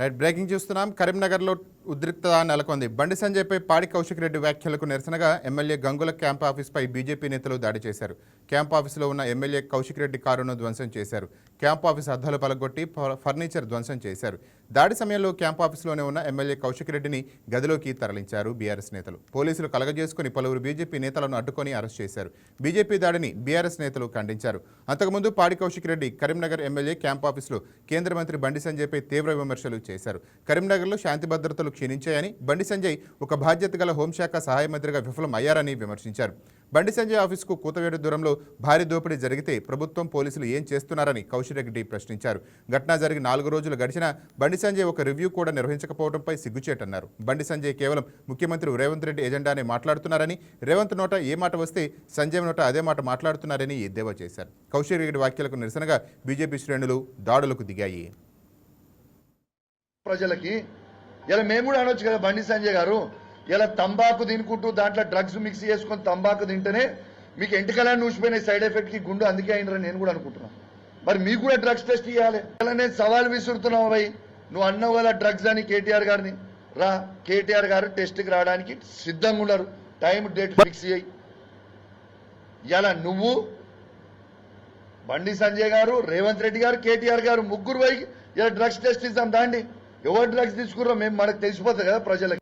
Right breaking చూస్తున్నాం. కరీంనగర్లో ఉద్రిక్తత నెలకొంది. బండి సంజయ్పై పాడి కౌశిక్ రెడ్డి వ్యాఖ్యలకు నిరసనగా ఎమ్మెల్యే గంగుల క్యాంప్ ఆఫీస్పై బీజేపీ నేతలు దాడి చేశారు. క్యాంప్ ఆఫీసులో ఉన్న ఎమ్మెల్యే కౌశిక్ రెడ్డి కారును ధ్వంసం చేశారు. క్యాంప్ ఆఫీస్ అద్దాలు పలగొట్టి ఫర్నిచర్ ధ్వంసం చేశారు. దాడి సమయంలో క్యాంప్ ఆఫీసులోనే ఉన్న ఎమ్మెల్యే కౌశిక్ రెడ్డిని గదిలోకి తరలించారు బీఆర్ఎస్ నేతలు. పోలీసులు కలగజేసుకుని పలువురు బీజేపీ నేతలను అడ్డుకొని అరెస్ట్ చేశారు. బీజేపీ దాడిని బీఆర్ఎస్ నేతలు ఖండించారు. అంతకుముందు పాడి కౌశిక్ రెడ్డి కరీంనగర్ ఎమ్మెల్యే క్యాంప్ ఆఫీసులో కేంద్ర మంత్రి బండి సంజయ్పై తీవ్ర విమర్శలు చేశారు. కరీంనగర్లో శాంతి భద్రతలు క్షీణించాయని, బండి సంజయ్ ఒక బాధ్యత గల హోంశాఖ సహాయ మంత్రిగా విఫలం అయ్యారని విమర్శించారు. బండి సంజయ్ ఆఫీసుకు కూతవేడు దూరంలో భారీ దోపిడీ జరిగితే ప్రభుత్వం పోలీసులు ఏం చేస్తున్నారని కౌశిక్ రెడ్డి ప్రశ్నించారు. ఘటన జరిగి 4 రోజులు గడిచినా బండి సంజయ్ ఒక రివ్యూ కూడా నిర్వహించకపోవడంపై సిగ్గుచేటన్నారు. బండి సంజయ్ కేవలం ముఖ్యమంత్రి రేవంత్ రెడ్డి ఎజెండానే మాట్లాడుతున్నారని, రేవంత్ నోట ఏ మాట వస్తే సంజయ్ నోట అదే మాట మాట్లాడుతున్నారని ఎద్దేవా చేశారు. కౌశిక్ రెడ్డి వ్యాఖ్యలకు నిరసనగా బీజేపీ శ్రేణులు దాడులకు దిగాయి. ప్రజలకి ఇలా మేము కూడా అనొచ్చు కదా, బండి సంజయ్ గారు ఇలా తంబాకు తినుకుంటూ దాంట్లో డ్రగ్స్ మిక్స్ చేసుకొని తంబాకు తింటేనే మీకు ఎంటికలని ఊసిపోయిన సైడ్ ఎఫెక్ట్కి గుండు అందుకే అయినరని నేను కూడా అనుకుంటున్నాను. మరి మీకు కూడా డ్రగ్స్ టెస్ట్ ఇవ్వాలి. ఇలా నేను సవాల్ విసురుతున్నావు భయ్, నువ్వు అన్నావు కదా డ్రగ్స్ అని కేటీఆర్ గారిని. రా, కేటీఆర్ గారు టెస్ట్కి రావడానికి సిద్ధంగా ఉన్నారు. టైం డేట్ ఫిక్స్ చేయి. ఇలా నువ్వు బండి సంజయ్ గారు, రేవంత్ రెడ్డి గారు, కేటీఆర్ గారు ముగ్గురు పోయి ఇలా డ్రగ్స్ టెస్ట్ ఇద్దాం దాండి. ఎవరు డ్రగ్స్ తీసుకుర్రో మేము మనకు తెలిసిపోతుంది కదా ప్రజలకి.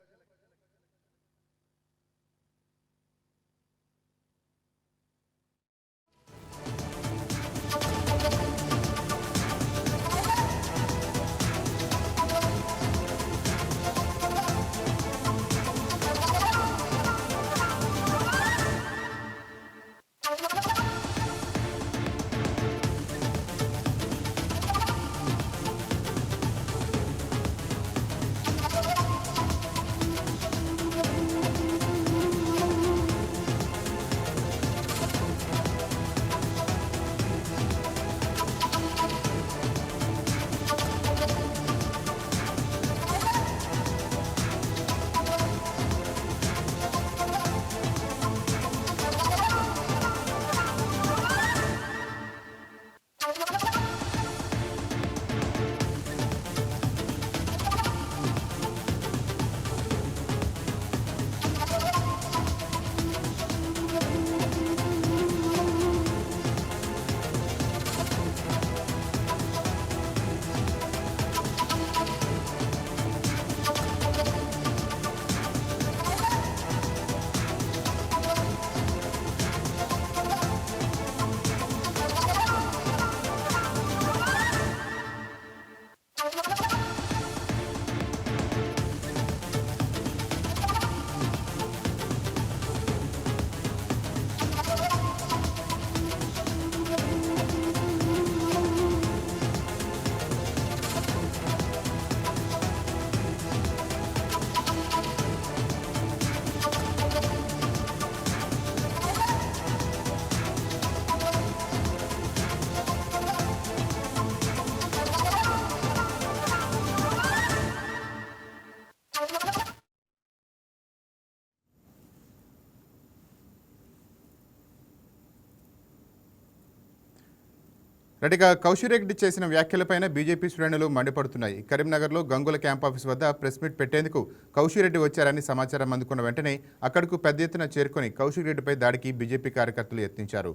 రెడ్డిగా కౌశిక్ రెడ్డి చేసిన వ్యాఖ్యలపైన బీజేపీ శ్రేణులు మండిపడుతున్నాయి. కరీంనగర్లో గంగుల క్యాంప్ ఆఫీస్ వద్ద ప్రెస్ మీట్ పెట్టేందుకు కౌశిక్ రెడ్డి వచ్చారని సమాచారం అందుకున్న వెంటనే అక్కడకు పెద్ద ఎత్తున చేరుకొని కౌశిక్ రెడ్డిపై దాడికి బీజేపీ కార్యకర్తలు యత్నించారు.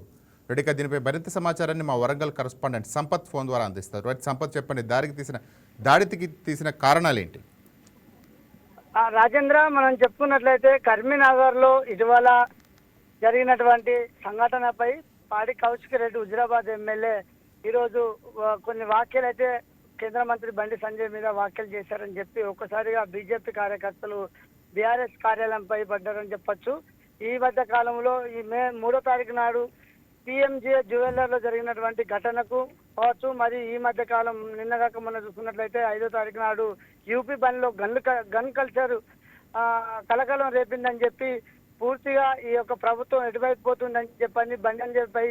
రెడ్డిగా దీనిపై మరింత సమాచారాన్ని మా వరంగల్ కరస్పాండెంట్ సంపత్ ఫోన్ ద్వారా అందిస్తారు. సంపత్, చెప్పండి, దాడికి తీసిన కారణాలేంటి? రాజేంద్ర, మనం చెప్పుకున్నట్లయితే కరీంనగర్లో ఇటీవల జరిగినటువంటి సంఘటనపై పాడి కౌశిక్ రెడ్డి హుజురాబాద్ ఎమ్మెల్యే ఈరోజు కొన్ని వ్యాఖ్యలు అయితే కేంద్ర మంత్రి బండి సంజయ్ మీద వ్యాఖ్యలు చేశారని చెప్పి ఒక్కసారిగా బీజేపీ కార్యకర్తలు బీఆర్ఎస్ కార్యాలయంపై పడ్డారని చెప్పొచ్చు. ఈ మధ్య కాలంలో ఈ మే 3వ తారీఖు నాడు PMJ జ్యువెలర్లో జరిగినటువంటి ఘటనకు కావచ్చు, మరి ఈ మధ్య కాలం నిన్నగాక మొన్న చూసుకున్నట్లయితే 5వ తారీఖు నాడు యూపీ బండ్లో గన్ కల్చర్ కలకలం రేపిందని చెప్పి పూర్తిగా ఈ యొక్క ప్రభుత్వం ఎటువైపు పోతుందని చెప్పని బండి సంజయ్పై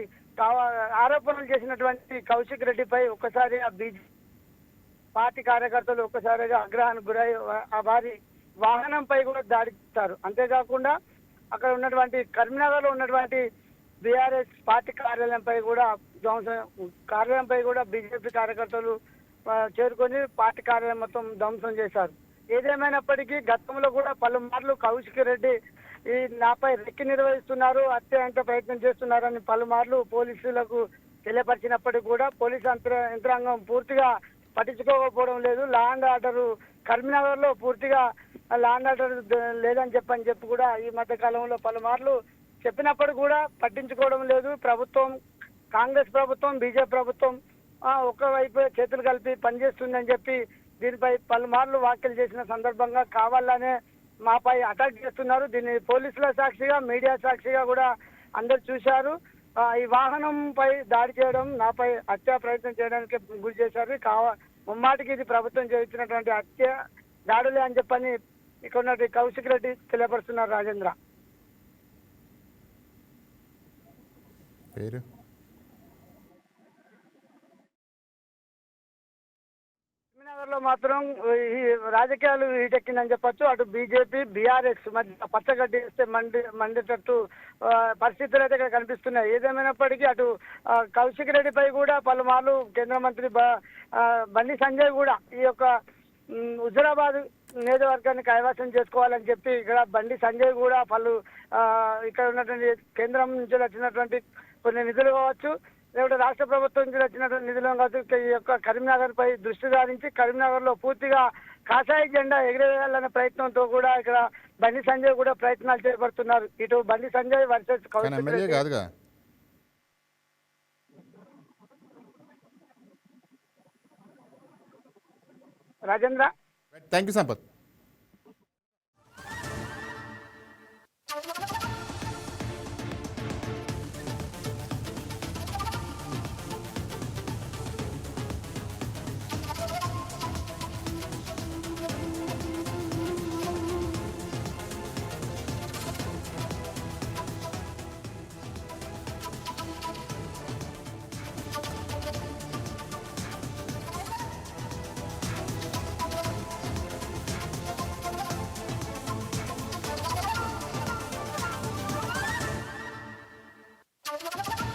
ఆరోపణలు చేసినటువంటి కౌశిక్ రెడ్డిపై ఒక్కసారి ఆ బీజేపీ పార్టీ కార్యకర్తలు ఒక్కసారిగా ఆగ్రహానికి గురై ఆ వారి వాహనంపై కూడా దాడి చేస్తారు. అంతేకాకుండా అక్కడ ఉన్నటువంటి కరీంనగర్లో ఉన్నటువంటి బీఆర్ఎస్ పార్టీ కార్యాలయంపై కూడా బీజేపీ కార్యకర్తలు చేరుకొని పార్టీ కార్యాలయం మొత్తం ధ్వంసం చేశారు. ఏదేమైనప్పటికీ గతంలో కూడా పలుమార్లు కౌశిక్ రెడ్డి ఈ నాపై రెక్కి నిర్వహిస్తున్నారు, హత్య అంటే ప్రయత్నం చేస్తున్నారని పలుమార్లు పోలీసులకు తెలియపరిచినప్పటికీ కూడా పోలీసు యంత్రాంగం పూర్తిగా పట్టించుకోకపోవడం లేదు. లా అండ్ ఆర్డర్ కరీంనగర్ లో పూర్తిగా లా అండ్ ఆర్డర్ లేదని చెప్పి కూడా ఈ మధ్య కాలంలో పలుమార్లు చెప్పినప్పుడు కూడా పట్టించుకోవడం లేదు. ప్రభుత్వం, కాంగ్రెస్ ప్రభుత్వం, బీజేపీ ప్రభుత్వం ఒకవైపు చేతులు కలిపి పనిచేస్తుందని చెప్పి దీనిపై పలుమార్లు వ్యాఖ్యలు చేసిన సందర్భంగా కావాలనే మాపై అటాక్ చేస్తున్నారు. దీన్ని పోలీసుల సాక్షిగా, మీడియా సాక్షిగా కూడా అందరు చూశారు. ఈ వాహనంపై దాడి చేయడం, నాపై హత్యా ప్రయత్నం చేయడానికి గురి చేశారు. ముమ్మాటికి ఇది ప్రభుత్వం చేయించినటువంటి హత్య దాడులే అని చెప్పని ఇక్కడ ఉన్నటువంటి కౌశిక్ రెడ్డి తెలియపరుస్తున్నారు. రాజేంద్ర పేరు నగర్ లో మాత్రం ఈ రాజకీయాలు హీటెక్కిందని చెప్పొచ్చు. అటు బీజేపీ, బీఆర్ఎస్ మధ్య పచ్చగడ్డి వేస్తే మండేటట్టు పరిస్థితులు అయితే ఇక్కడ కనిపిస్తున్నాయి. ఏదేమైనప్పటికీ అటు కౌశిక్ రెడ్డిపై కూడా పలుమార్లు కేంద్ర మంత్రి బండి సంజయ్ కూడా ఈ యొక్క హుజురాబాద్ నియోజకవర్గాన్ని కైవసం చేసుకోవాలని చెప్పి ఇక్కడ బండి సంజయ్ కూడా ఇక్కడ ఉన్నటువంటి కేంద్రం నుంచి వచ్చినటువంటి కొన్ని నిధులు కావచ్చు, లేకపోతే రాష్ట్ర ప్రభుత్వం నుంచి వచ్చినటువంటి నిధులు కావచ్చు, ఈ యొక్క కరీంనగర్ పై దృష్టి సారించి కరీంనగర్ లో పూర్తిగా కాషాయ జెండా ఎగిరేయాలనే ప్రయత్నంతో కూడా ఇక్కడ బండి సంజయ్ కూడా ప్రయత్నాలు చేపడుతున్నారు. ఇటు బండి సంజయ్ వర్సెస్ కౌశిక్ రెడ్డి కాదుగా. Rajendra. Thank you Sampath. Thank you.